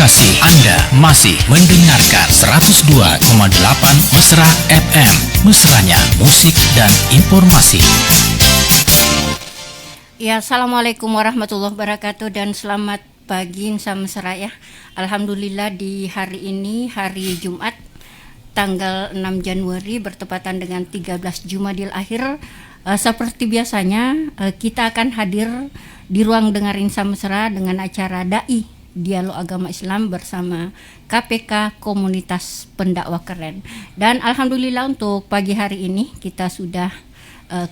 kasih, Anda masih mendengarkan 102,8 Mesra FM. Mesranya musik dan informasi. Ya, Assalamualaikum warahmatullahi wabarakatuh dan selamat pagi Insa Mesra ya. Alhamdulillah di hari ini, hari Jumat, tanggal 6 Januari bertepatan dengan 13 Jumadil Akhir. Seperti biasanya kita akan hadir di ruang dengar Insa Mesra dengan acara Dai Dialog Agama Islam bersama KPK Komunitas Pendakwah Keren. Dan alhamdulillah untuk pagi hari ini kita sudah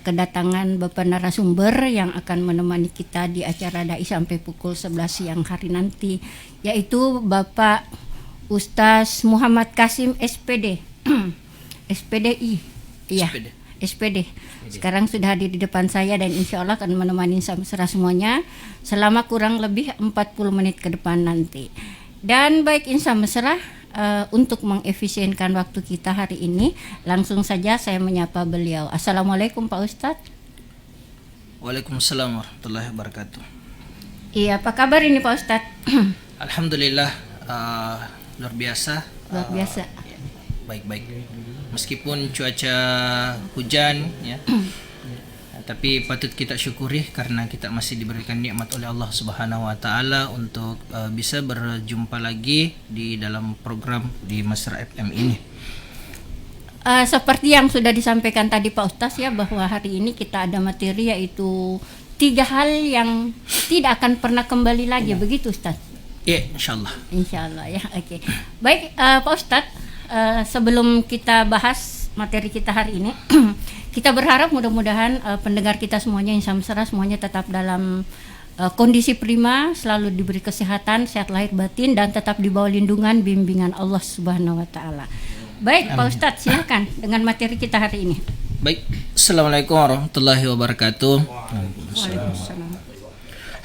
kedatangan Bapak narasumber yang akan menemani kita di acara Dai sampai pukul 11 siang hari nanti, yaitu Bapak Ustaz Muhammad Kasim SPD. SPDI. Iya. SPD. Sekarang sudah hadir di depan saya dan insya Allah akan menemani Mesra semuanya selama kurang lebih 40 menit ke depan nanti. Dan baik Insa Mesra, untuk mengefisienkan waktu kita hari ini, langsung saja saya menyapa beliau. Assalamualaikum Pak Ustadz. Waalaikumsalam warahmatullahi wabarakatuh. Iya, apa kabar ini Pak Ustadz? Alhamdulillah, luar biasa. Luar biasa. Baik-baik. Meskipun cuaca hujan, ya, tapi patut kita syukuri karena kita masih diberikan nikmat oleh Allah Subhanahu Wa Taala untuk bisa berjumpa lagi di dalam program di Mesra FM ini. Seperti yang sudah disampaikan tadi Pak Ustaz ya, bahwa hari ini kita ada materi yaitu 3 hal yang tidak akan pernah kembali lagi, begitu Ustaz? Iya, insyaallah. Insyaallah ya, oke. Baik Pak Ustaz, sebelum kita bahas materi kita hari ini, kita berharap mudah-mudahan pendengar kita semuanya Insa Mesra semuanya tetap dalam kondisi prima, selalu diberi kesehatan, sehat lahir batin, dan tetap di bawah lindungan bimbingan Allah Subhanahu Wa Taala. Baik, Pak Ustadz, silakan dengan materi kita hari ini. Baik, Assalamualaikum warahmatullahi wabarakatuh. Waalaikumsalam.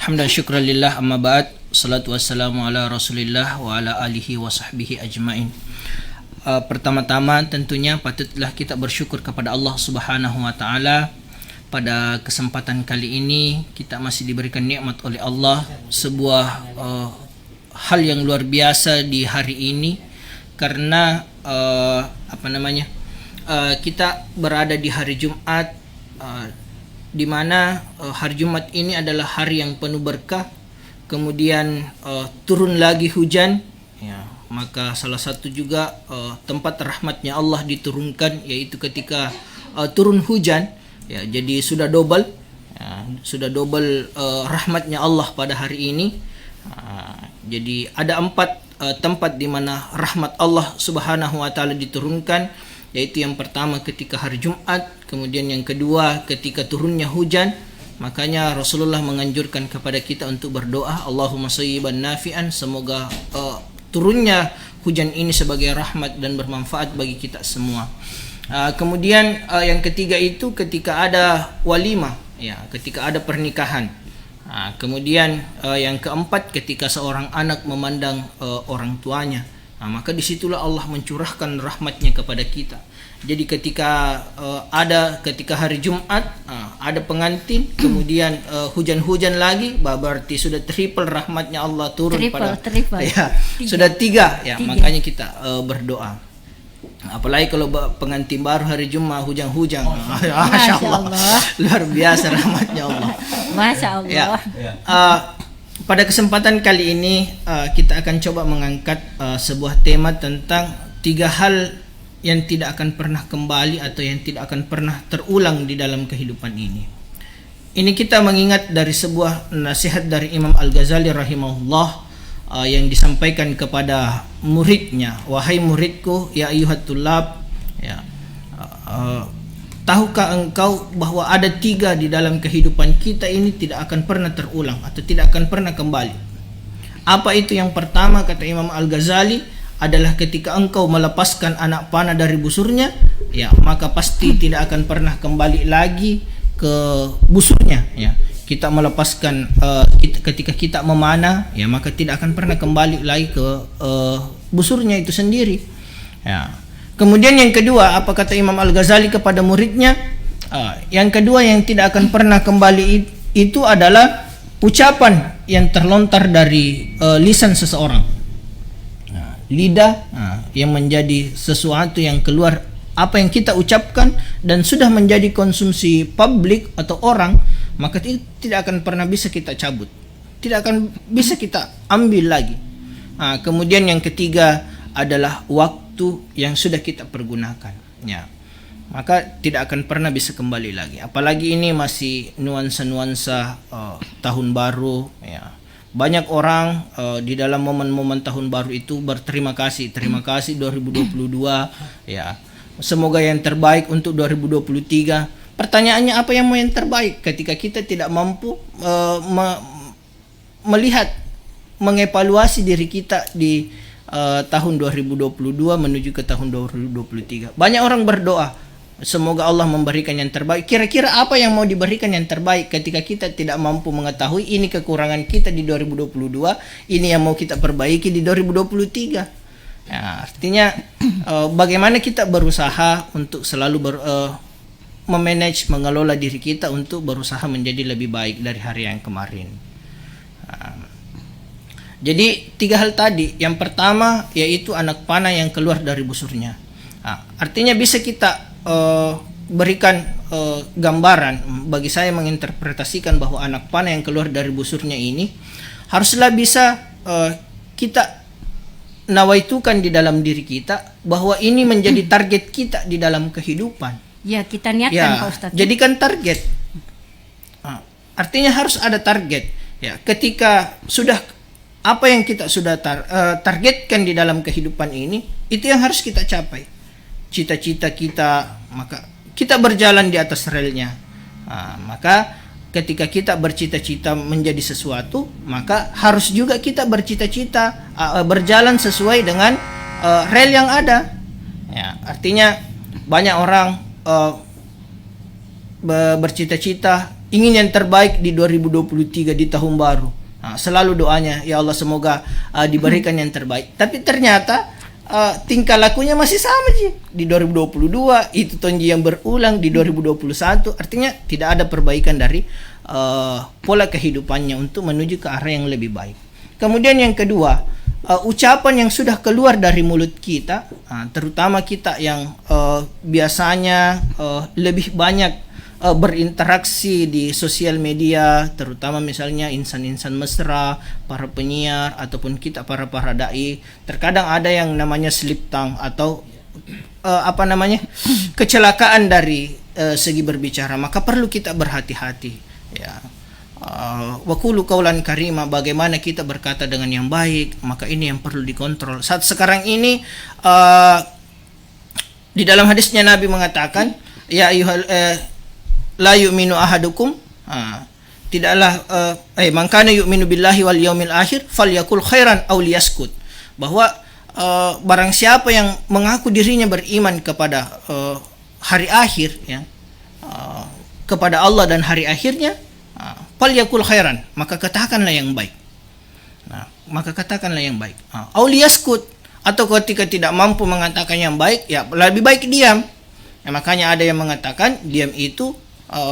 Hamdan syukran lillah, amma ba'd. Salatu wassalamu ala rasulillah wa ala alihi wa sahbihi ajmain. Pertama-tama tentunya patutlah kita bersyukur kepada Allah Subhanahu Wa Taala. Pada kesempatan kali ini kita masih diberikan nikmat oleh Allah, sebuah hal yang luar biasa di hari ini, karena kita berada di hari Jumat, di mana hari Jumat ini adalah hari yang penuh berkah. Kemudian turun lagi hujan, ya. Maka salah satu juga tempat rahmatnya Allah diturunkan, yaitu ketika turun hujan, ya, jadi sudah double, ya, rahmatnya Allah pada hari ini. Jadi ada 4 tempat di mana rahmat Allah Subhanahu Wa Taala diturunkan, yaitu yang pertama ketika hari Jumat, kemudian yang kedua ketika turunnya hujan. Makanya Rasulullah menganjurkan kepada kita untuk berdoa, Allahumma shayyiban nafi'an, semoga turunnya hujan ini sebagai rahmat dan bermanfaat bagi kita semua. Kemudian yang ketiga itu ketika ada walimah, ya, ketika ada pernikahan. Kemudian yang keempat ketika seorang anak memandang orang tuanya. Maka disitulah Allah mencurahkan rahmatnya kepada kita. Jadi ketika hari Jumat ada pengantin, kemudian hujan-hujan lagi, berarti sudah triple rahmatnya Allah turun triple. Ya, sudah 3 ya, makanya kita berdoa. Apalagi kalau pengantin baru hari Jumat hujan-hujan, Masya Allah, luar biasa rahmatnya Allah. Masya Allah. Ya. Pada kesempatan kali ini kita akan coba mengangkat sebuah tema tentang 3 hal yang tidak akan pernah kembali atau yang tidak akan pernah terulang di dalam kehidupan ini. Ini kita mengingat dari sebuah nasihat dari Imam Al-Ghazali rahimahullah yang disampaikan kepada muridnya, wahai muridku, ya ayyuhat tullab, ya, tahukah engkau bahwa ada 3 di dalam kehidupan kita ini tidak akan pernah terulang atau tidak akan pernah kembali. Apa itu? Yang pertama, kata Imam Al-Ghazali, adalah ketika engkau melepaskan anak panah dari busurnya, ya, maka pasti tidak akan pernah kembali lagi ke busurnya, ya. Kita melepaskan ketika kita memanah, ya, maka tidak akan pernah kembali lagi ke busurnya itu sendiri, ya. Kemudian yang kedua, apa kata Imam Al-Ghazali kepada muridnya? Yang kedua yang tidak akan pernah kembali itu adalah ucapan yang terlontar dari lisan seseorang. lidah, yang menjadi sesuatu yang keluar, apa yang kita ucapkan dan sudah menjadi konsumsi publik atau orang, maka itu tidak akan pernah bisa kita cabut, tidak akan bisa kita ambil lagi. Kemudian yang ketiga adalah waktu yang sudah kita pergunakan, ya, maka tidak akan pernah bisa kembali lagi. Apalagi ini masih nuansa-nuansa tahun baru, ya. Banyak orang di dalam momen-momen tahun baru itu berterima kasih 2022, ya. Semoga yang terbaik untuk 2023. Pertanyaannya, apa yang mau yang terbaik ketika kita tidak mampu melihat, mengevaluasi diri kita di tahun 2022 menuju ke tahun 2023. Banyak orang berdoa, semoga Allah memberikan yang terbaik. Kira-kira apa yang mau diberikan yang terbaik ketika kita tidak mampu mengetahui ini kekurangan kita di 2022, ini yang mau kita perbaiki di 2023. Ya, artinya bagaimana kita berusaha untuk selalu memanage, mengelola diri kita untuk berusaha menjadi lebih baik dari hari yang kemarin. Jadi 3 hal tadi. Yang pertama yaitu anak panah yang keluar dari busurnya. Artinya bisa kita berikan gambaran, bagi saya menginterpretasikan bahwa anak panah yang keluar dari busurnya ini haruslah bisa kita nawaitukan di dalam diri kita bahwa ini menjadi target kita di dalam kehidupan. Ya, kita niatkan Pak Ustadz. Jadikan target. Artinya harus ada target. Ya, ketika sudah apa yang kita sudah targetkan di dalam kehidupan ini, itu yang harus kita capai. Cita-cita kita, maka kita berjalan di atas relnya. Maka ketika kita bercita-cita menjadi sesuatu, maka harus juga kita bercita-cita berjalan sesuai dengan rel yang ada. Ya, artinya banyak orang bercita-cita ingin yang terbaik di 2023 di tahun baru. Selalu doanya, ya Allah semoga diberikan yang terbaik. Tapi ternyata tingkah lakunya masih sama sih di 2022, itu tonji yang berulang di 2021. Artinya tidak ada perbaikan dari pola kehidupannya untuk menuju ke arah yang lebih baik. Kemudian yang kedua, ucapan yang sudah keluar dari mulut kita, terutama kita yang biasanya lebih banyak berinteraksi di sosial media, terutama misalnya insan-insan mesra, para penyiar ataupun kita para dai, terkadang ada yang namanya slip tongue atau kecelakaan dari segi berbicara, maka perlu kita berhati-hati, ya. Wa qulu qaulan karima, bagaimana kita berkata dengan yang baik, maka ini yang perlu dikontrol. Saat sekarang ini di dalam hadisnya Nabi mengatakan, ya ayyuhal la yu'minu ahadukum, tidaklah man kana yu'minu billahi wal yaumil akhir falyakul khairan aw liyaskut, bahwa barang siapa yang mengaku dirinya beriman kepada hari akhir, ya, kepada Allah dan hari akhirnya, falyakul khairan, maka katakanlah yang baik. Maka katakanlah yang baik. Aw liyaskut, atau ketika tidak mampu mengatakan yang baik, ya lebih baik diam. Ya, makanya ada yang mengatakan diam itu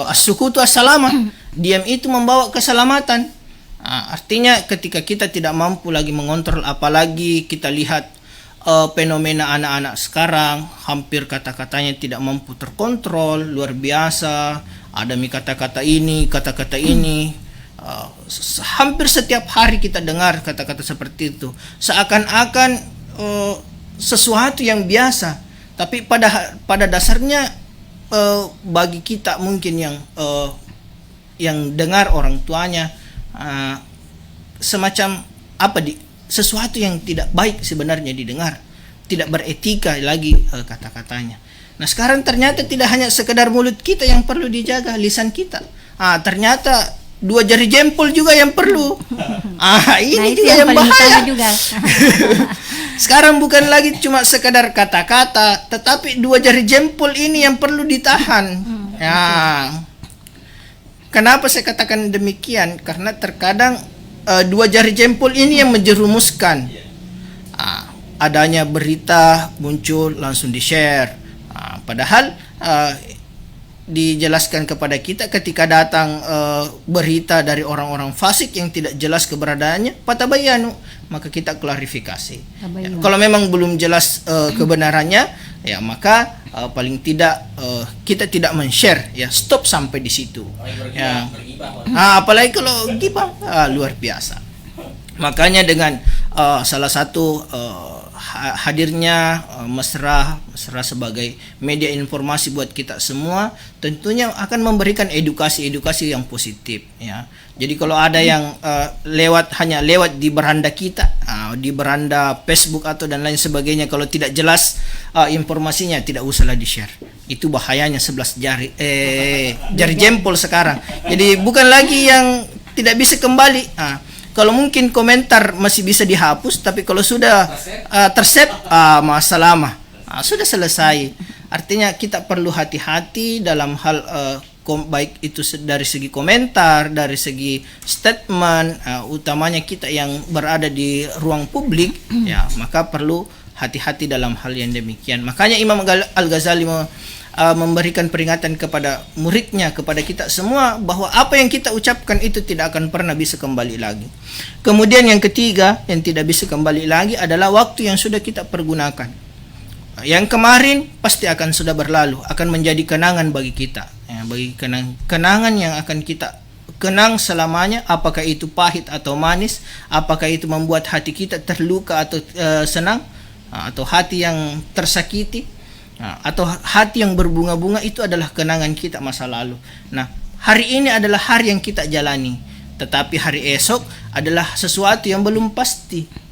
as-sukutu as-salama, diam itu membawa keselamatan. Artinya ketika kita tidak mampu lagi mengontrol, apalagi kita lihat fenomena anak-anak sekarang, hampir kata-katanya tidak mampu terkontrol, luar biasa. Ada kata-kata ini, kata-kata ini. Hampir setiap hari kita dengar kata-kata seperti itu, seakan-akan sesuatu yang biasa, tapi pada dasarnya bagi kita mungkin yang dengar orang tuanya semacam sesuatu yang tidak baik sebenarnya didengar, tidak beretika lagi kata-katanya. Nah sekarang ternyata tidak hanya sekedar mulut kita yang perlu dijaga, lisan kita, ternyata 2 jari jempol juga yang perlu. Ini juga yang bahaya juga. Sekarang bukan lagi cuma sekedar kata-kata, tetapi 2 jari jempol ini yang perlu ditahan. Ya. Kenapa saya katakan demikian? Karena terkadang 2 jari jempol ini yang menjerumuskan. Adanya berita muncul langsung di-share. Padahal dijelaskan kepada kita ketika datang berita dari orang-orang fasik yang tidak jelas keberadaannya, fatabayanu, maka kita klarifikasi. Ya, kalau memang belum jelas kebenarannya, ya maka paling tidak kita tidak men-share, ya stop sampai di situ. Ya. Apalagi kalau gibah, luar biasa. Makanya dengan salah satu hadirnya Mesra sebagai media informasi buat kita semua, tentunya akan memberikan edukasi yang positif, ya. Jadi kalau ada yang hanya lewat di beranda kita, di beranda Facebook atau dan lain sebagainya, kalau tidak jelas informasinya, tidak usahlah di-share. Itu bahayanya 11 jari jempol sekarang. Jadi bukan lagi yang tidak bisa kembali. Kalau mungkin komentar masih bisa dihapus, tapi kalau sudah tersave, masalah sudah selesai. Artinya kita perlu hati-hati dalam hal baik itu dari segi komentar, dari segi statement, utamanya kita yang berada di ruang publik, ya maka perlu hati-hati dalam hal yang demikian. Makanya Imam Al-Ghazali memberikan peringatan kepada muridnya, kepada kita semua, bahwa apa yang kita ucapkan itu tidak akan pernah bisa kembali lagi. Kemudian yang ketiga yang tidak bisa kembali lagi adalah waktu yang sudah kita pergunakan. Yang kemarin pasti akan sudah berlalu, akan menjadi kenangan bagi kita, ya, bagi kenangan yang akan kita kenang selamanya, apakah itu pahit atau manis, apakah itu membuat hati kita terluka atau senang, atau hati yang tersakiti, atau hati yang berbunga-bunga, itu adalah kenangan kita masa lalu. Nah, hari ini adalah hari yang kita jalani, tetapi hari esok adalah sesuatu yang belum pasti.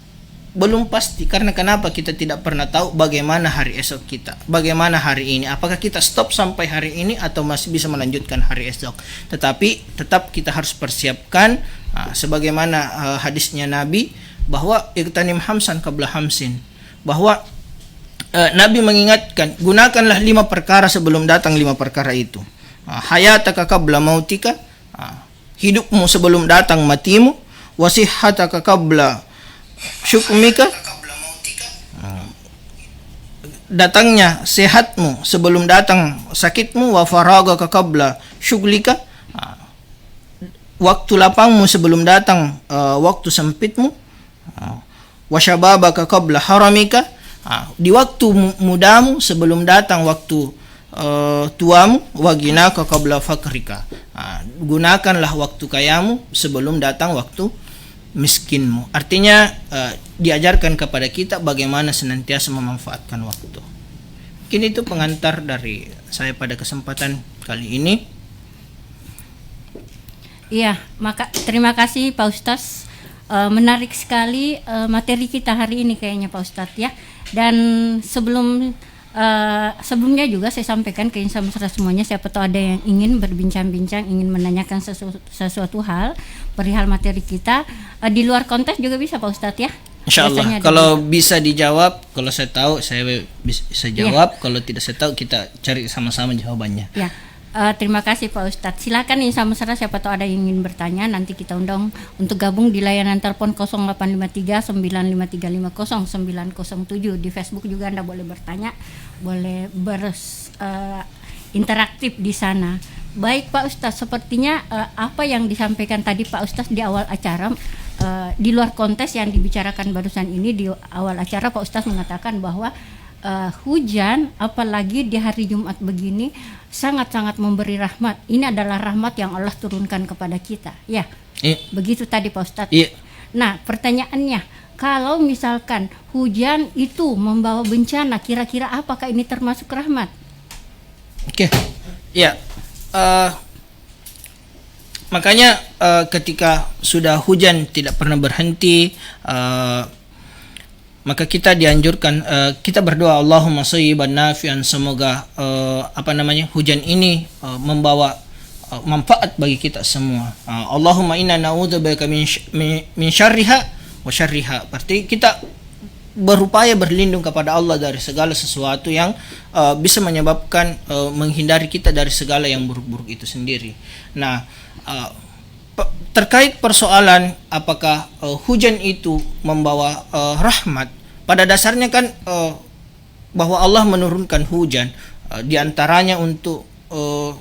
Karena kenapa? Kita tidak pernah tahu bagaimana hari esok kita, bagaimana hari ini, apakah kita stop sampai hari ini atau masih bisa melanjutkan hari esok. Tetapi tetap kita harus persiapkan, sebagaimana hadisnya Nabi, bahwa iqtanim hamsan qabla hamsin, bahwa Nabi mengingatkan, gunakanlah 5 perkara sebelum datang 5 perkara itu. Hayataka qabla mautika, hidupmu sebelum datang matimu. Wasihhataka qabla syukmika, datangnya sehatmu sebelum datang sakitmu. Wa faragaka qabla syuglika, waktu lapangmu sebelum datang waktu sempitmu. Wa syababaka qabla haramika, di waktu mudamu sebelum datang waktu tuamu. Wa ginaka qabla fakrika, gunakanlah waktu kayamu sebelum datang waktu miskinmu. Artinya diajarkan kepada kita bagaimana senantiasa memanfaatkan waktu. Mungkin itu pengantar dari saya pada kesempatan kali ini. Iya, maka terima kasih Pak Ustadz. Menarik sekali materi kita hari ini kayaknya Pak Ustadz ya. Dan sebelumnya juga saya sampaikan ke insan mesra semuanya, siapa tahu ada yang ingin berbincang-bincang, ingin menanyakan sesuatu hal perihal materi kita, di luar konteks juga bisa Pak Ustadz ya. Insyaallah kalau bisa dijawab, kalau saya tahu saya bisa jawab, kalau tidak saya tahu kita cari sama-sama jawabannya. Ya. Terima kasih Pak Ustadz. Silakan insan mesra, siapa tahu ada yang ingin bertanya, nanti kita undang untuk gabung di layanan telepon 0853 95350907. Di Facebook juga Anda boleh bertanya, boleh interaktif di sana. Baik Pak Ustadz, sepertinya apa yang disampaikan tadi Pak Ustadz di awal acara, di luar konteks yang dibicarakan barusan ini, di awal acara Pak Ustadz mengatakan bahwa hujan apalagi di hari Jumat begini sangat-sangat memberi rahmat. Ini adalah rahmat yang Allah turunkan kepada kita. Ya, begitu tadi Pak Ustadz. Nah, pertanyaannya, kalau misalkan hujan itu membawa bencana, kira-kira apakah ini termasuk rahmat? Ya, makanya ketika sudah hujan tidak pernah berhenti, maka kita dianjurkan kita berdoa, Allahumma shayyiban nafi'an, semoga hujan ini membawa manfaat bagi kita semua. Allahumma inna na'udzubika min syarriha wa syarriha. Berarti kita berupaya berlindung kepada Allah dari segala sesuatu yang bisa menyebabkan menghindari kita dari segala yang buruk-buruk itu sendiri. Nah, terkait persoalan apakah hujan itu membawa rahmat, pada dasarnya kan bahwa Allah menurunkan hujan diantaranya untuk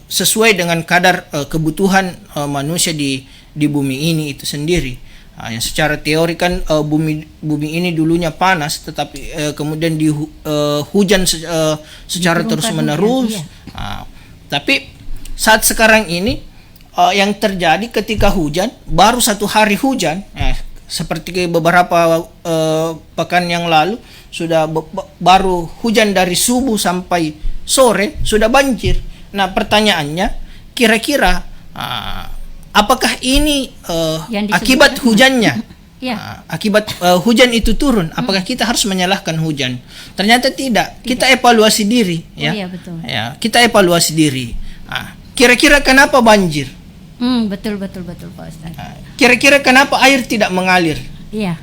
sesuai dengan kadar kebutuhan manusia di bumi ini itu sendiri. Yang secara teori kan bumi ini dulunya panas, tetapi kemudian hujan secara terus menerus. Iya. Tapi saat sekarang ini yang terjadi ketika hujan baru 1 hari hujan, seperti beberapa pekan yang lalu sudah baru hujan dari subuh sampai sore sudah banjir. Nah pertanyaannya, kira-kira apakah ini akibat hujannya? Ya. Akibat hujan itu turun, apakah kita harus menyalahkan hujan? Ternyata tidak. Kita evaluasi diri, ya. Iya, betul. Ya, kita evaluasi diri. Kira-kira kenapa banjir? Betul Pak Ustadz. Kira-kira kenapa air tidak mengalir? Iya.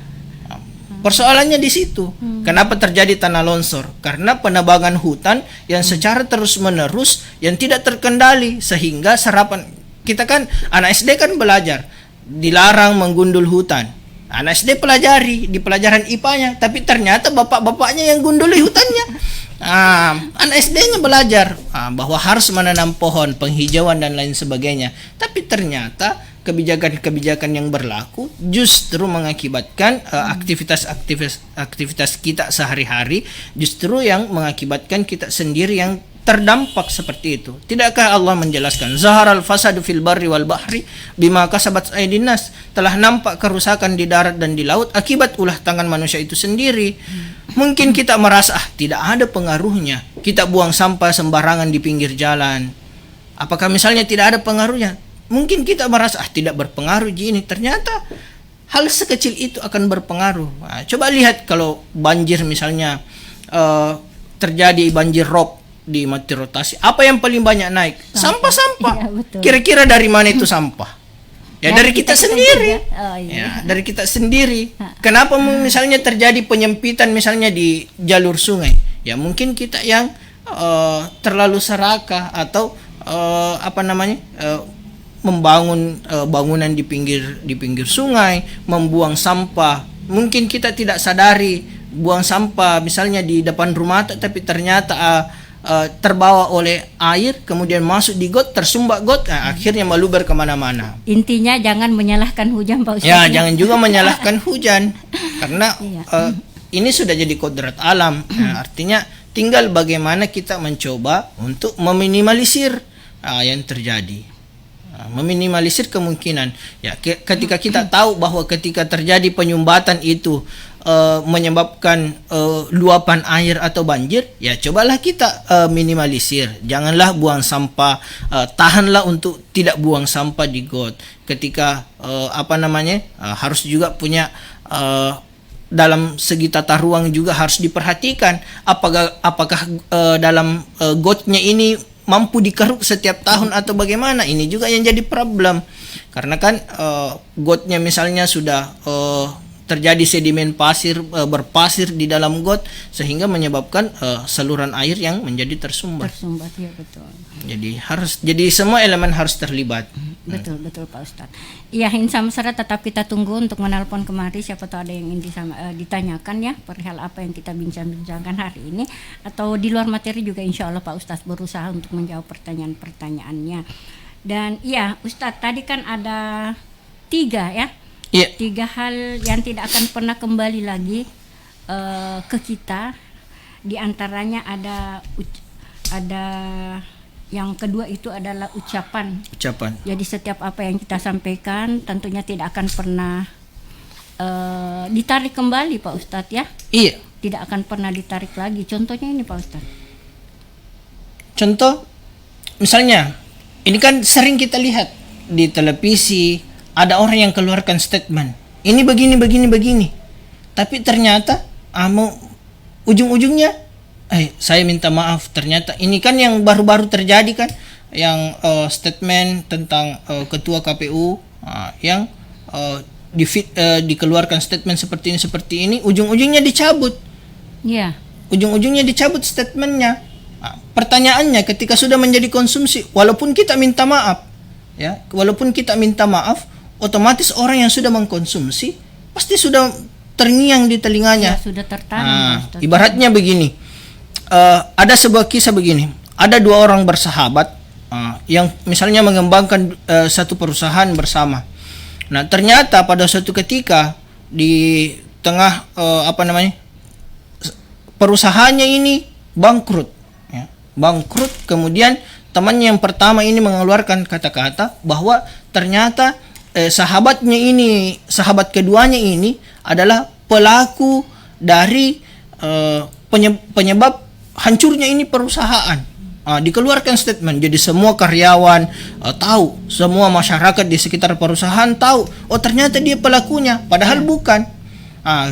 Persoalannya di situ. Kenapa terjadi tanah longsor? Karena penebangan hutan yang secara terus-menerus yang tidak terkendali, sehingga serapan kita kan anak SD kan belajar dilarang menggundul hutan. Anak SD pelajari di pelajaran IPA-nya, tapi ternyata bapak-bapaknya yang gunduli hutannya. Anak SD-nya belajar bahwa harus menanam pohon, penghijauan dan lain sebagainya. Tapi ternyata kebijakan-kebijakan yang berlaku justru mengakibatkan aktivitas kita sehari-hari justru yang mengakibatkan kita sendiri yang terdampak seperti itu. Tidakkah Allah menjelaskan zaharal fasadu fil barri wal bahri bima kasabat aydin nas, telah nampak kerusakan di darat dan di laut akibat ulah tangan manusia itu sendiri. Mungkin kita merasa tidak ada pengaruhnya, kita buang sampah sembarangan di pinggir jalan. Apakah misalnya tidak ada pengaruhnya? Mungkin kita merasa tidak berpengaruh gini. Ternyata hal sekecil itu akan berpengaruh. Coba lihat kalau banjir misalnya terjadi banjir rob di mati rotasi, apa yang paling banyak naik? Sampah-sampah. Iya, betul. Kira-kira dari mana itu sampah? Ya dari kita sendiri. Oh, iya. Ya, dari kita sendiri. Kenapa misalnya terjadi penyempitan misalnya di jalur sungai? Ya mungkin kita yang terlalu serakah atau membangun bangunan di pinggir sungai, membuang sampah. Mungkin kita tidak sadari buang sampah misalnya di depan rumah, tapi ternyata terbawa oleh air, kemudian masuk di got, tersumbat got, akhirnya meluber kemana-mana. Intinya jangan menyalahkan hujan Pak Ustadz. Ya, jangan juga menyalahkan hujan, karena Iya. ini sudah jadi kodrat alam. Artinya tinggal bagaimana kita mencoba untuk meminimalisir yang terjadi. Meminimalisir kemungkinan. Ya, ketika kita tahu bahwa ketika terjadi penyumbatan itu menyebabkan luapan air atau banjir, ya cobalah kita minimalisir. Janganlah buang sampah, tahanlah untuk tidak buang sampah di got. Ketika harus juga punya dalam segi tata ruang juga harus diperhatikan apakah dalam gotnya ini mampu dikeruk setiap tahun atau bagaimana. Ini juga yang jadi problem, karena kan gotnya misalnya sudah terjadi sedimen pasir, berpasir di dalam got, sehingga menyebabkan saluran air yang menjadi tersumbat. Ya betul. Jadi semua elemen harus terlibat. Betul Pak Ustadz. Iya, Insan Mesra tetap kita tunggu untuk menelpon kemari, siapa tahu ada yang ingin ditanyakan ya perihal apa yang kita bincang-bincangkan hari ini, atau di luar materi juga insya Allah Pak Ustadz berusaha untuk menjawab pertanyaan-pertanyaannya. Dan iya Ustadz, tadi kan ada 3 ya. Iya. 3 hal yang tidak akan pernah kembali lagi ke kita. Di antaranya ada yang kedua itu adalah ucapan. Jadi setiap apa yang kita sampaikan tentunya tidak akan pernah ditarik kembali Pak Ustadz ya. Iya. Tidak akan pernah ditarik lagi. Contohnya ini Pak Ustadz. Contoh misalnya ini kan sering kita lihat di televisi, ada orang yang keluarkan statement, ini begini. Tapi ternyata ujung-ujungnya saya minta maaf. Ternyata ini kan yang baru-baru terjadi kan, yang statement tentang ketua KPU yang dikeluarkan statement seperti ini, ujung-ujungnya dicabut. Iya. Ujung-ujungnya dicabut statementnya. Pertanyaannya, ketika sudah menjadi konsumsi, walaupun kita minta maaf, otomatis orang yang sudah mengkonsumsi pasti sudah terngiang di telinganya. Ya, sudah tertanam. Ibaratnya begini, ada sebuah kisah begini. Ada 2 orang bersahabat yang misalnya mengembangkan satu perusahaan bersama. Nah, ternyata pada suatu ketika di tengah perusahaannya ini bangkrut, ya. Bangkrut, kemudian temannya yang pertama ini mengeluarkan kata-kata bahwa ternyata sahabat keduanya ini adalah pelaku dari penyebab hancurnya ini perusahaan. Dikeluarkan statement, jadi semua karyawan tahu, semua masyarakat di sekitar perusahaan tahu, oh ternyata dia pelakunya, padahal bukan.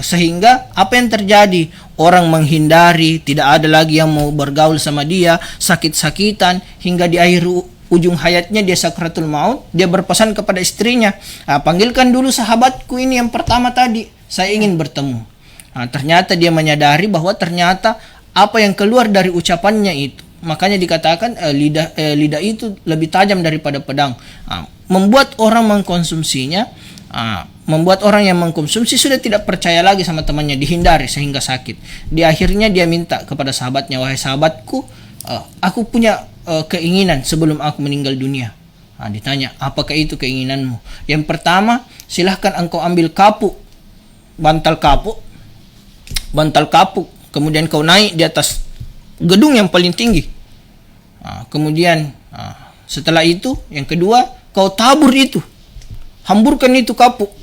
Sehingga apa yang terjadi? Orang menghindari, tidak ada lagi yang mau bergaul sama dia, sakit-sakitan, hingga di akhir ujung hayatnya dia sakratul maut. Dia berpesan kepada istrinya, panggilkan dulu sahabatku ini yang pertama tadi, saya ingin bertemu. Ternyata dia menyadari bahwa ternyata apa yang keluar dari ucapannya itu, makanya dikatakan lidah itu lebih tajam daripada pedang, membuat orang mengkonsumsinya, membuat orang yang mengkonsumsi sudah tidak percaya lagi sama temannya, dihindari sehingga sakit. Di akhirnya dia minta kepada sahabatnya, wahai sahabatku, aku punya keinginan sebelum aku meninggal dunia. Ditanya, apakah itu keinginanmu? Yang pertama, silahkan engkau ambil bantal kapuk, kemudian kau naik di atas gedung yang paling tinggi. Kemudian setelah itu, yang kedua, kau tabur itu, hamburkan itu kapuk.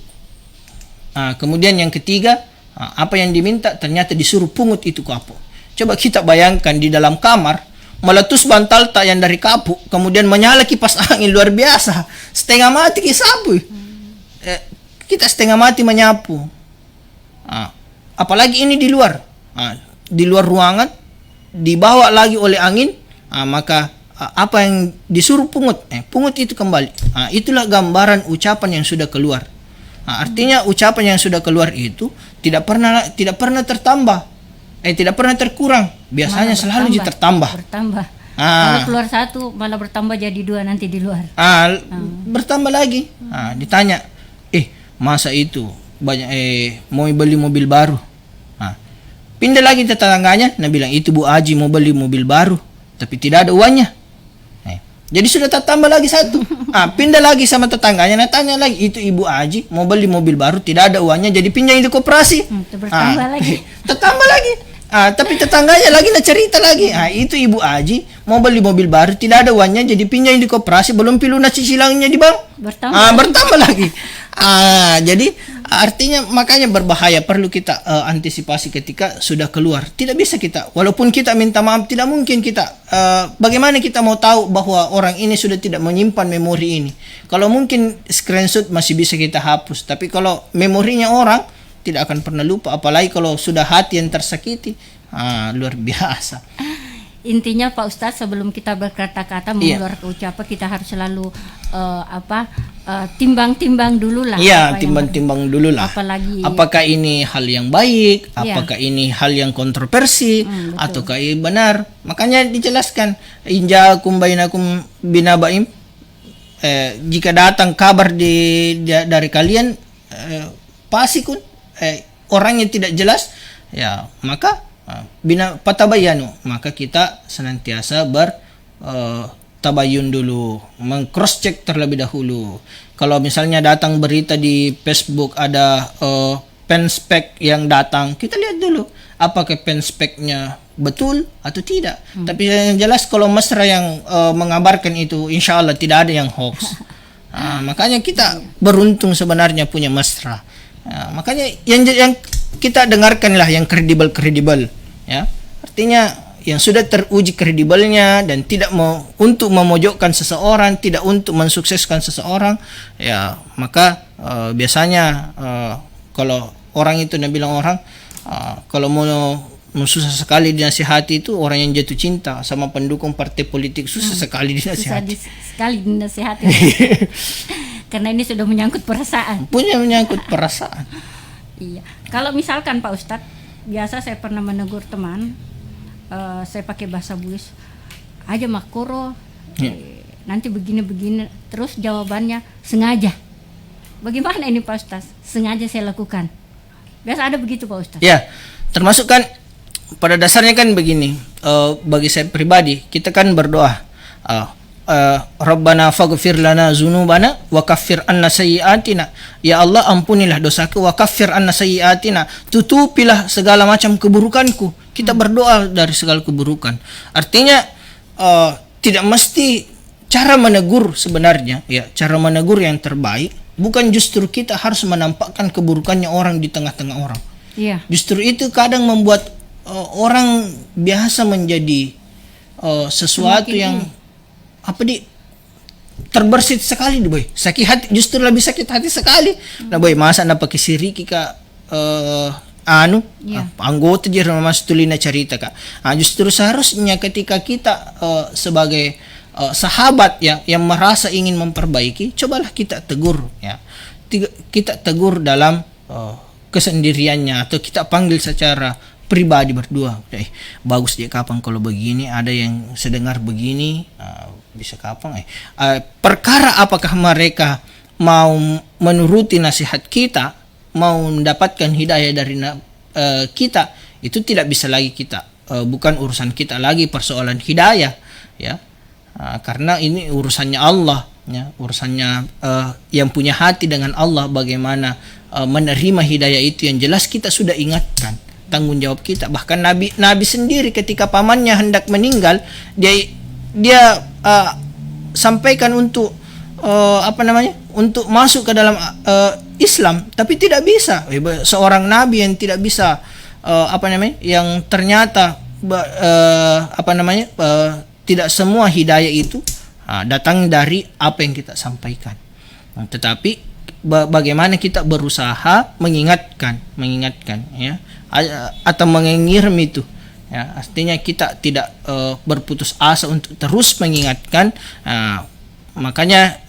Kemudian yang ketiga, apa yang diminta? Ternyata disuruh pungut itu kapuk. Coba kita bayangkan di dalam kamar, meletus bantal tak yang dari kapuk, kemudian menyala kipas angin luar biasa, setengah mati kisapu. Kita setengah mati menyapu. Apalagi ini di luar ruangan, dibawa lagi oleh angin, maka apa yang disuruh pungut itu kembali. Itulah gambaran ucapan yang sudah keluar. Artinya ucapan yang sudah keluar itu tidak pernah tertambah, tidak pernah terkurang, biasanya selalu bertambah. Kalau keluar satu malah bertambah jadi dua nanti di luar. Bertambah lagi. Ditanya, masa itu banyak mau beli mobil baru? Pindah lagi tetangganya, nah bilang itu Bu Aji mau beli mobil baru, tapi tidak ada uangnya. Jadi sudah tambah lagi satu. Pindah lagi sama tetangganya, nah tanya lagi, itu Ibu Aji mau beli mobil baru, tidak ada uangnya, jadi pinjam di koperasi. Bertambah lagi. Tambah lagi. Tapi tetangganya lagi cerita lagi. Itu Ibu Aji mau beli mobil baru, tidak ada uangnya, jadi pinjam di koperasi, belum lunas cicilannya di bank. Bertambah lagi. Jadi artinya makanya berbahaya, perlu kita antisipasi ketika sudah keluar. Tidak bisa kita, walaupun kita minta maaf, tidak mungkin kita bagaimana kita mau tahu bahwa orang ini sudah tidak menyimpan memori ini. Kalau mungkin screenshot masih bisa kita hapus, tapi kalau memorinya orang tidak akan pernah lupa, apalagi kalau sudah hati yang tersakiti, luar biasa. Intinya Pak Ustadz, sebelum kita berkata-kata mengeluarkan ucapan, kita harus selalu timbang-timbang dulu lah. Timbang-timbang dulu lah. Apalagi apakah ini hal yang baik, apakah ini hal yang kontroversi, ataukah ini benar. Makanya dijelaskan, inja'akum bainakum binaba'im, jika datang kabar dari kalian fasikun, orang yang tidak jelas, ya maka patabayanu, maka kita senantiasa tabayun dulu, meng-cross check terlebih dahulu. Kalau misalnya datang berita di Facebook ada penspek yang datang, kita lihat dulu apakah penspeknya betul atau tidak. Tapi yang jelas kalau mesra yang mengabarkan itu, insya Allah tidak ada yang hoax. Makanya kita beruntung sebenarnya punya mesra. Makanya yang kita dengarkanlah yang kredibel, ya. Artinya yang sudah teruji kredibelnya dan tidak mau untuk memojokkan seseorang, tidak untuk mensukseskan seseorang, ya maka biasanya kalau orang itu bilang orang kalau mau susah sekali dinasihati itu orang yang jatuh cinta sama pendukung partai politik, susah sekali dinasihati. Sekali dinasihati. Karena ini sudah menyangkut perasaan. Menyangkut perasaan. Iya. Kalau misalkan Pak Ustadz, biasa saya pernah menegur teman, saya pakai bahasa Buis, aja makoro, nanti begini-begini, terus jawabannya sengaja. Bagaimana ini Pak Ustadz? Sengaja saya lakukan. Biasa ada begitu Pak Ustadz. Ya, termasuk kan pada dasarnya kan begini, bagi saya pribadi, kita kan berdoa, Rabbana faghfir lana dzunubana wa kaffir anna sayyi'atina. Ya Allah, ampunilah dosaku, wa kaffir anna sayyi'atina, tutupilah segala macam keburukanku. Kita berdoa dari segala keburukan. Artinya tidak mesti cara menegur sebenarnya, ya, cara menegur yang terbaik bukan justru kita harus menampakkan keburukannya orang di tengah-tengah orang. Iya. Justru itu kadang membuat orang biasa menjadi sesuatu Semakin yang terbersit sekali boy. Sakit hati, justru lebih sakit hati sekali. Nah boy, masa nak pakai siriki ka anggota je mas tulina cerita kak. Justru seharusnya ketika kita sebagai sahabat yang merasa ingin memperbaiki, cobalah kita tegur, ya. Kita tegur dalam kesendiriannya, atau kita panggil secara pribadi berdua. Bagus dia kapan kalau begini, ada yang sedengar begini, bisa kapan perkara apakah mereka mau menuruti nasihat kita, mau mendapatkan hidayah dari kita, itu tidak bisa lagi kita, bukan urusan kita lagi persoalan hidayah, ya. Karena ini urusannya Allah, ya, urusannya yang punya hati dengan Allah, bagaimana menerima hidayah itu. Yang jelas kita sudah ingatkan tanggung jawab kita. Bahkan Nabi sendiri ketika pamannya hendak meninggal, dia sampaikan untuk untuk masuk ke dalam Islam, tapi tidak bisa. Seorang nabi yang tidak bisa yang ternyata tidak semua hidayah itu datang dari apa yang kita sampaikan. Tetapi bagaimana kita berusaha mengingatkan, ya, atau mengirim itu, ya, artinya kita tidak berputus asa untuk terus mengingatkan. Makanya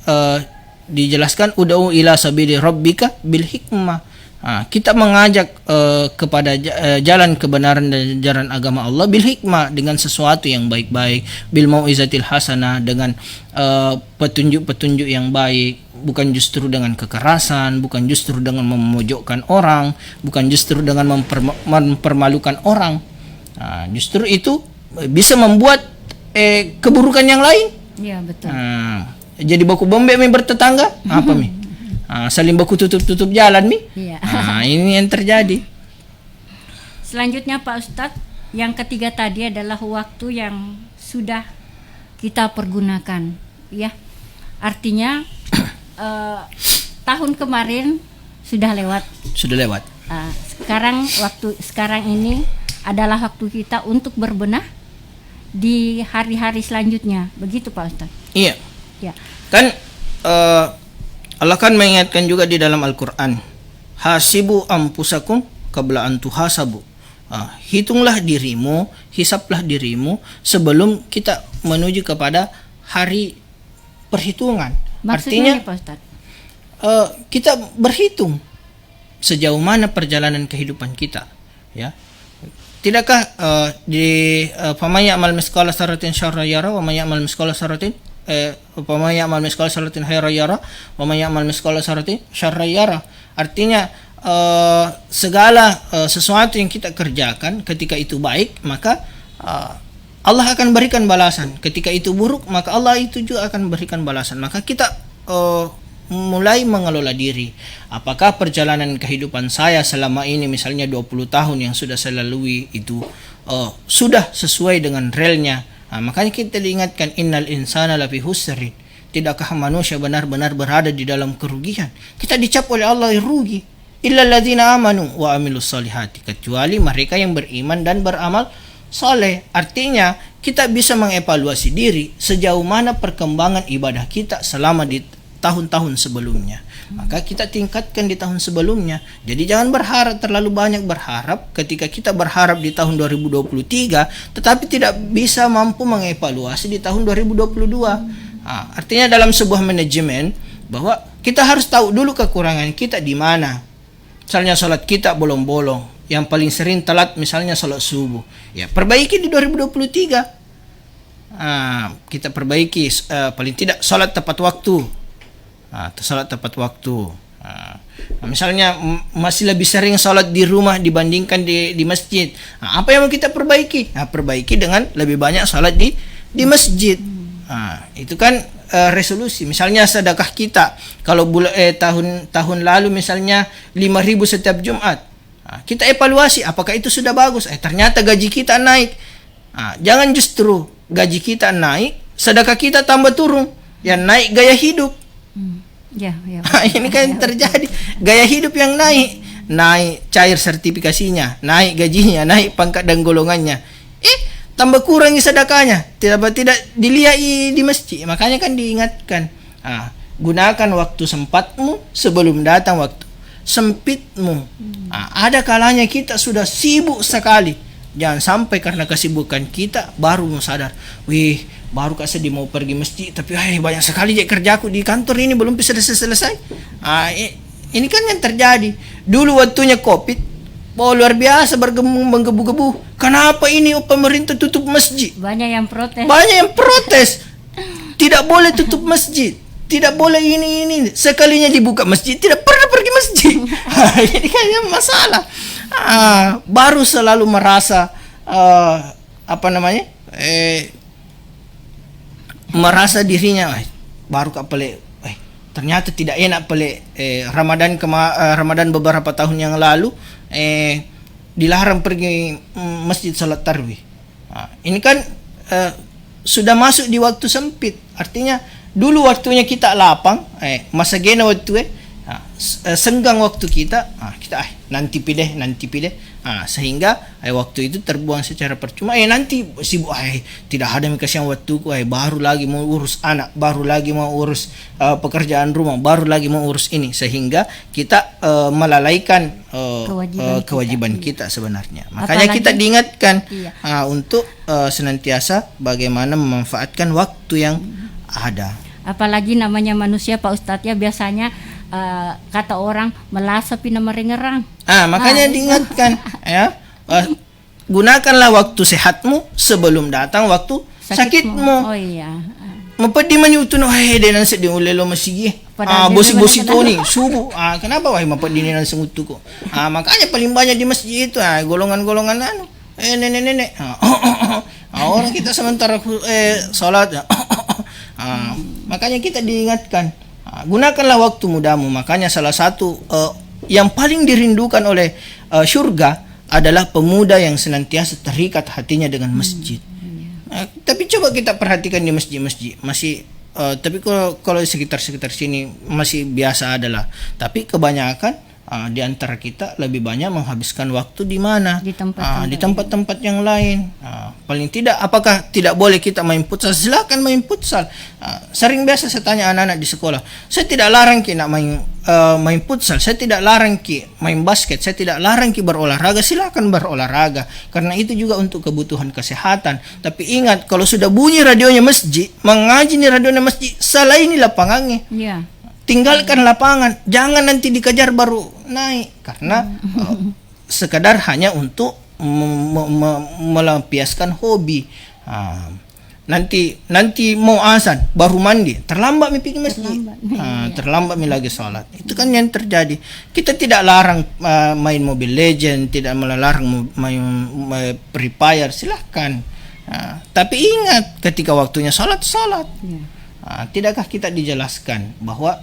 dijelaskan ud'u ila sabili rabbika bil hikmah. Kita mengajak kepada jalan kebenaran dan jalan agama Allah bil hikmah, dengan sesuatu yang baik-baik, bil mau'izatil hasanah, dengan petunjuk-petunjuk yang baik, bukan justru dengan kekerasan, bukan justru dengan memojokkan orang, bukan justru dengan mempermalukan orang. Justru itu bisa membuat keburukan yang lain. Iya, betul. Jadi baku bombe bertetangga, apa mi? Saling baku tutup jalan mi. Iya. Ini yang terjadi. Selanjutnya Pak Ustadz, yang ketiga tadi adalah waktu yang sudah kita pergunakan, ya. Artinya tahun kemarin sudah lewat. Sudah lewat. Sekarang ini adalah waktu kita untuk berbenah di hari-hari selanjutnya. Begitu Pak Ustadz? Iya. Ya. Kan Allah kan mengingatkan juga di dalam Al-Quran, hasibu ampusakum qabla an tuhasabu. Hitunglah dirimu, hisaplah dirimu sebelum kita menuju kepada hari perhitungan. Maksudnya, artinya Pak Ustadz? Kita berhitung sejauh mana perjalanan kehidupan kita, ya. Tidakkah di faman ya'mal mithqala dzarratin syarran yara wa man ya'mal mithqala dzarratin faman ya'mal mithqala dzarratin khairan yara wa man ya'mal mithqala dzarratin syarran yara. Artinya segala sesuatu yang kita kerjakan, ketika itu baik maka Allah akan berikan balasan, ketika itu buruk maka Allah itu juga akan berikan balasan. Maka kita mulai mengelola diri. Apakah perjalanan kehidupan saya selama ini, misalnya 20 tahun yang sudah saya lalui itu sudah sesuai dengan relnya? Makanya kita diingatkan, innal insana lafi husrin. Tidakkah manusia benar-benar berada di dalam kerugian? Kita dicap oleh Allah rugi. Illal ladzina amanu wa amilus solihati, kecuali mereka yang beriman dan beramal soleh. Artinya kita bisa mengevaluasi diri sejauh mana perkembangan ibadah kita selama di tahun-tahun sebelumnya. Maka kita tingkatkan di tahun sebelumnya. Jadi jangan terlalu banyak berharap ketika kita berharap di tahun 2023 tetapi tidak bisa mampu mengevaluasi di tahun 2022. Artinya dalam sebuah manajemen bahwa kita harus tahu dulu kekurangan kita di mana. Misalnya salat kita bolong-bolong, yang paling sering telat misalnya salat subuh. Ya, perbaiki di 2023. Kita perbaiki paling tidak salat tepat waktu. Salat tepat waktu. Misalnya masih lebih sering salat di rumah dibandingkan di masjid. Apa yang mau kita perbaiki? Perbaiki dengan lebih banyak salat di masjid. Itu kan resolusi. Misalnya sedekah kita kalau tahun lalu misalnya 5.000 setiap Jumat. Kita evaluasi apakah itu sudah bagus. Ternyata gaji kita naik. Jangan justru gaji kita naik, sedekah kita tambah turun. Yang naik gaya hidup. Ini kan yang terjadi. Gaya hidup yang naik cair sertifikasinya, naik gajinya, naik pangkat dan golongannya. Tambah kurangi sedekahnya, tidak dilihat di masjid. Makanya kan diingatkan, gunakan waktu sempatmu sebelum datang waktu sempitmu. Ada kalanya kita sudah sibuk sekali. Jangan sampai karena kesibukan kita baru mau sadar, baru kasih mau pergi masjid, tapi banyak sekali kerjaku di kantor ini belum bisa selesai. Ini kan yang terjadi. Dulu waktunya COVID, luar biasa menggebu-gebu. Kenapa ini pemerintah tutup masjid? Banyak yang protes. Tidak boleh tutup masjid. Tidak boleh ini. Sekalinya dibuka masjid, tidak pernah pergi masjid. Ini kan yang masalah. Baru selalu merasa merasa dirinya baru kapal. Ternyata tidak enak Ramadan beberapa tahun yang lalu dilarang pergi masjid salat tarawih. Ini kan sudah masuk di waktu sempit. Artinya dulu waktunya kita lapang, masa gena waktu senggang waktu kita, kita nanti pilih. Sehingga waktu itu terbuang secara percuma. Nanti sibuk, tidak ada yang waktuku, baru lagi mau urus anak, baru lagi mau urus pekerjaan rumah, baru lagi mau urus ini, sehingga kita melalaikan kewajiban kita sebenarnya. Makanya kita diingatkan untuk senantiasa bagaimana memanfaatkan waktu yang ada. Apalagi namanya manusia Pak Ustadz, ya biasanya kata orang melasapi nama rengerang. Makanya diingatkan gunakanlah waktu sehatmu sebelum datang waktu sakitmu. Mapadi manyuto no de nan sa di ulelo masigi. Bosi-bosi to ni subuh. Kenapa mapadi ni nan sangutu ko? Makanya paling banyak di masjid itu golongan-golongan nenek-nenek. Orang kita sementara salat. Makanya kita diingatkan, gunakanlah waktu mudamu. Makanya salah satu yang paling dirindukan oleh syurga adalah pemuda yang senantiasa terikat hatinya dengan masjid. Tapi coba kita perhatikan di masjid-masjid masih tapi kalau sekitar sini masih biasa adalah. Tapi kebanyakan di antara kita lebih banyak menghabiskan waktu di mana? Di tempat-tempat yang lain. Paling tidak, apakah tidak boleh kita main futsal? Silakan main futsal. Sering biasa saya tanya anak-anak di sekolah, saya tidak larang ki nak main futsal, saya tidak larang ki main basket, saya tidak larang ki berolahraga. Silakan berolahraga, karena itu juga untuk kebutuhan kesehatan. Tapi ingat, kalau sudah bunyi radionya masjid, mengaji nih radionya masjid, salah ini lapangannya. Tinggalkan lapangan, jangan nanti dikejar baru naik, karena sekadar hanya untuk melampiaskan hobi. Nanti mau azan baru mandi, terlambat pergi masjid, terlambat lagi sholat. Itu kan yang terjadi. Kita tidak larang main Mobile Legend, tidak melarang main Free Fire, silahkan. Tapi ingat, ketika waktunya sholat. Tidakkah kita dijelaskan bahwa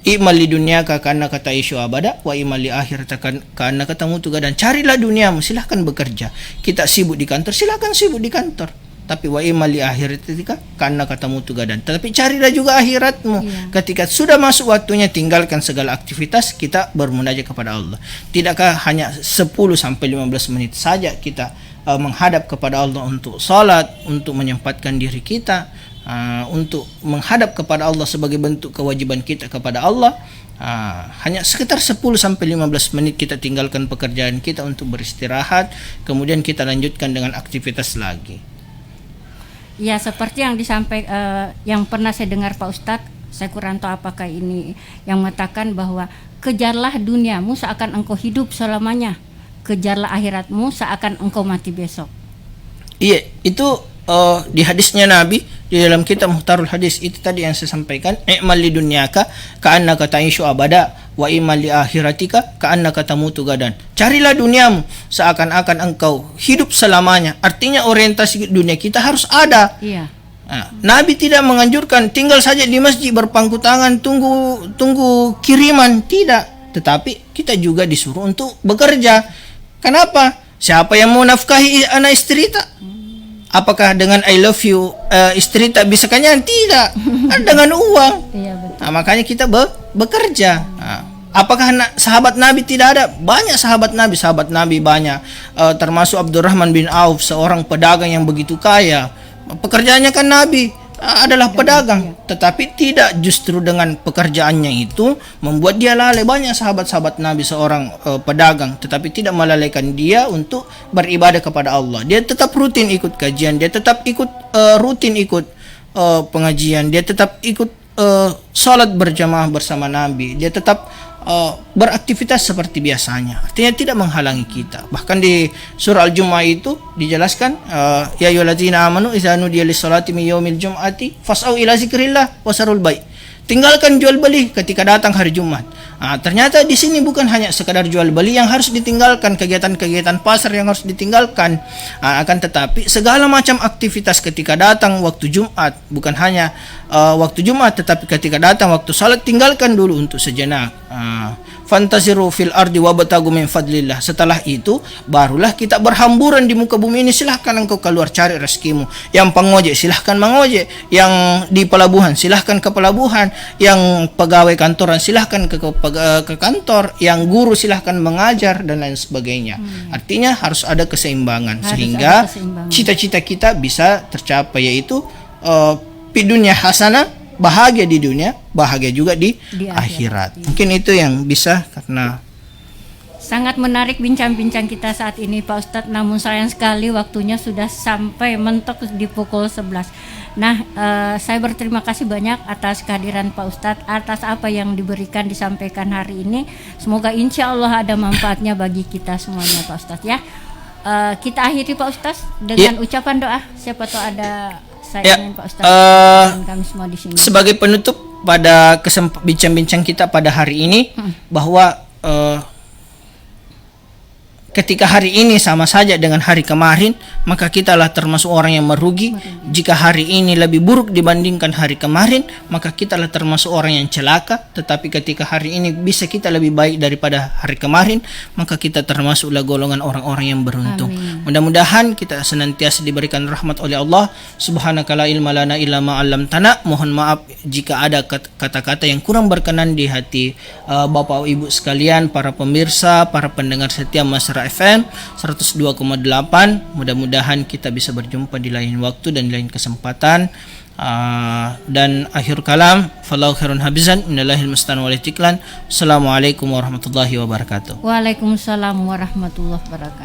i'mal li dunyaka kana kata isyu abada wa i'mal li akhirata kana kata mutu gadan. Carilah duniamu, silahkan bekerja. Kita sibuk di kantor, silahkan sibuk di kantor. Tapi wa i'mal li akhiratika kana kata mutu gadan. Tapi carilah juga akhiratmu. Ketika sudah masuk waktunya, tinggalkan segala aktivitas, kita bermunajat kepada Allah. Tidakkah hanya 10 sampai 15 menit saja kita menghadap kepada Allah untuk salat, untuk menyempatkan diri kita, untuk menghadap kepada Allah sebagai bentuk kewajiban kita kepada Allah. Hanya sekitar 10 sampai 15 menit kita tinggalkan pekerjaan kita untuk beristirahat, kemudian kita lanjutkan dengan aktivitas lagi. Ya, seperti yang disampaikan, yang pernah saya dengar Pak Ustadz, saya kurang tahu apakah ini yang mengatakan bahwa kejarlah duniamu seakan engkau hidup selamanya, kejarlah akhiratmu seakan engkau mati besok. Iya, itu di hadisnya Nabi di dalam kitab Muhtarul Hadis itu tadi yang saya sampaikan, i'mal li dunyaka ka'annaka ta'ishu abada wa i'mal li akhiratika ka'annaka tamutu gadan. Carilah duniamu seakan-akan engkau hidup selamanya. Artinya orientasi dunia kita harus ada. Nah, Nabi tidak menganjurkan tinggal saja di masjid berpangku tangan tunggu kiriman, tidak. Tetapi kita juga disuruh untuk bekerja. Kenapa? Siapa yang mau nafkahi anak istri tak? Apakah dengan I love you istri tak bisa kenyang? Tidak. Dengan uang. Iya, betul. Nah, makanya kita bekerja. Nah, apakah sahabat Nabi tidak ada? Banyak sahabat Nabi banyak. Termasuk Abdurrahman bin Auf, seorang pedagang yang begitu kaya. Pekerjaannya kan Nabi adalah pedagang, tetapi tidak justru dengan pekerjaannya itu membuat dia lalai. Banyak sahabat-sahabat Nabi seorang pedagang, tetapi tidak melalaikan dia untuk beribadah kepada Allah. Dia tetap rutin ikut kajian, dia tetap rutin ikut pengajian, dia tetap ikut salat berjamaah bersama Nabi, dia tetap beraktivitas seperti biasanya. Artinya tidak menghalangi kita. Bahkan di surah Al-Jumu'ah itu dijelaskan, ya ayyuhallazina amanu idza nudiya lis-salati min yaumil jum'ati fas'au ila zikrillah wasarul bai'. Tinggalkan jual beli ketika datang hari Jumat. Nah, ternyata di sini bukan hanya sekadar jual beli yang harus ditinggalkan, kegiatan-kegiatan pasar yang harus ditinggalkan, akan tetapi segala macam aktivitas ketika datang waktu Jumat, bukan hanya waktu Jumat, tetapi ketika datang waktu salat tinggalkan dulu untuk sejenak. Fantaziru fil ardi wabtagu min fadlillah. Setelah itu barulah kita berhamburan di muka bumi ini. Silahkan engkau keluar cari rezekimu. Yang pengojek silahkan mengojek, yang di pelabuhan silahkan ke pelabuhan, yang pegawai kantoran silahkan ke kantor, yang guru silahkan mengajar dan lain sebagainya. Artinya harus ada keseimbangan, sehingga cita-cita kita bisa tercapai, yaitu pidunya hasanah, bahagia di dunia, bahagia juga di akhirat. Mungkin itu yang bisa, karena sangat menarik bincang-bincang kita saat ini Pak Ustadz. Namun sayang sekali waktunya sudah sampai mentok di pukul 11. Nah, saya berterima kasih banyak atas kehadiran Pak Ustadz, atas apa yang diberikan disampaikan hari ini. Semoga insya Allah ada manfaatnya bagi kita semuanya Pak Ustadz ya. Kita akhiri Pak Ustadz dengan ucapan doa. Siapa tahu ada Pak Ustadz, kami semua di sini. Sebagai penutup pada bincang-bincang kita pada hari ini, bahwa ketika hari ini sama saja dengan hari kemarin, maka kitalah termasuk orang yang merugi. Jika hari ini lebih buruk dibandingkan hari kemarin, maka kitalah termasuk orang yang celaka. Tetapi ketika hari ini bisa kita lebih baik daripada hari kemarin, maka kita termasuklah golongan orang-orang yang beruntung. Amin. Mudah-mudahan kita senantiasa diberikan rahmat oleh Allah. Subhanaka la ilma lana illa ma 'allamtana. Mohon maaf jika ada kata-kata yang kurang berkenan di hati Bapak Ibu sekalian, para pemirsa, para pendengar setia Mesra FM 102,8. Mudah-mudahan kita bisa berjumpa di lain waktu dan di lain kesempatan. Dan akhir kalam, fallahu khairun habizan, minallahil mustan wal istiqlan. Assalamualaikum warahmatullahi wabarakatuh. Waalaikumsalam warahmatullahi wabarakatuh.